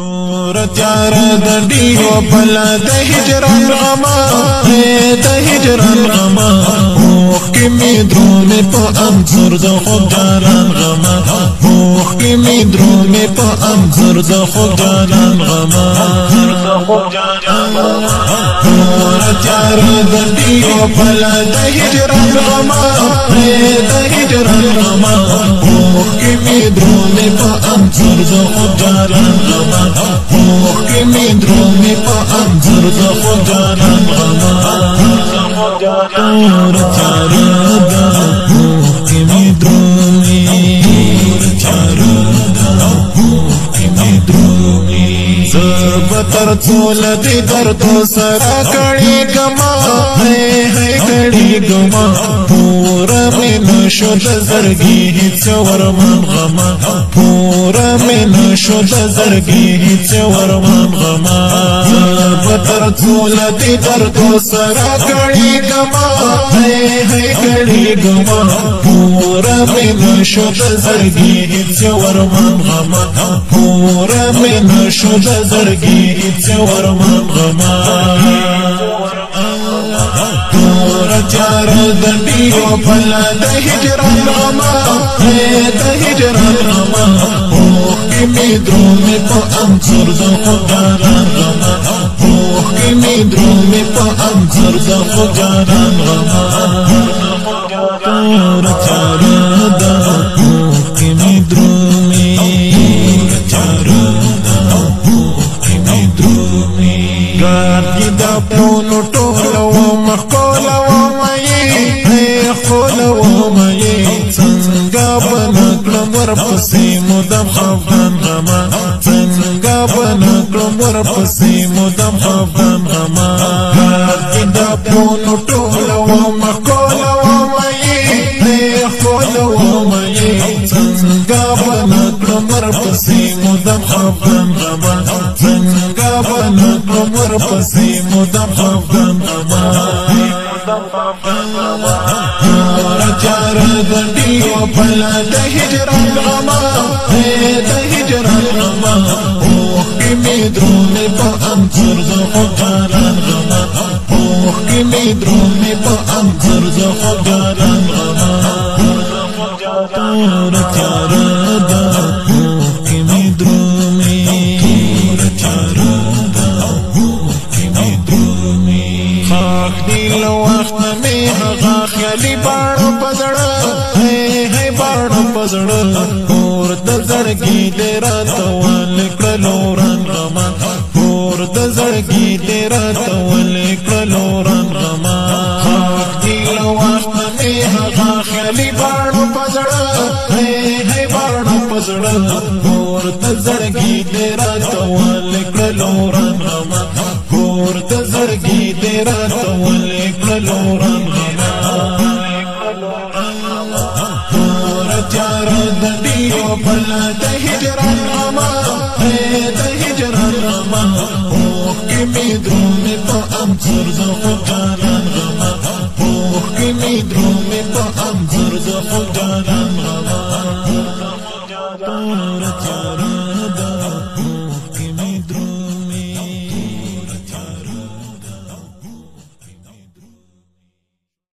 تور تیار د ډیو بلا د هجران غما د هجران غما اوخ کی می درونه په انظر د خود جانان غما اوخ کی می درونه په انظر د خود جانان غما تور تیار د ډیو بلا د هجران غما د هجران غما اوخ کی می درونه په انظر د خود جانان غما اوخ کی می درونه په انظر د خود جانان غما تور تیار د اوخ کی می درونه تور تیار د اوخ کی می درونه زبتر څول دې درد سره کړي ګما هي کړي ګما پورا من شد زرګي هیڅ ورمان غما پورا من شد زرګي هیڅ ورمان غما زبتر څول دې درد سره کړي ګما هي کړي ګما پورا من شد زرګي هیڅ ورمان غما پورا من شد زرګي هیڅ ورمان غما تور تیار د ډیو بلا د هجران غما د هجران غما اوخ کی می درونه په انظر د خدایان غما اوخ کی می درونه په انظر د خدایان غما تور تیار د اوخ کی می درونه گاردی دا پلونو ټولو مخکولو مې خولو مې څنګه بنکړم ورپسې مدام خفګان غما څنګه بنکړم ورپسې مدام خفګان غما گاردی دا پلونو ټولو مخکولو مې خولو مې څنګه بنکړم ورپسې مدام خفګان غما څنګه بنکړم ورپسې مدام خفګان غما تور تیار د ډیو بلا د هجران غما د هجران غما اوخ کی می درونه په انظر د خدایان غما اوخ کی می درونه په انظر د خدایان غما تور تیار د اوخ کی می درونه تور تیار د اوخ کی می درونه خاک دی لو وخت می هغه خیالي باڼو پزړه هي باڼو پزړه اور د زړګي دې راته ولکړلو رنګ غما اور د زړګي دې راته ولکړلو رنګ غما خاک دی لو وخت می هغه خیالي باڼو پزړه هي باڼو پزړه اور د زړګي دې راته ولکړلو رنګ غما اور د زړګي دې راته ولکړلو رنګ غما تور تیار د ډیو بلا د هجران غما د هجران غما اوخ کی می درونه په انظر د خدایان غما اوخ کی می درونه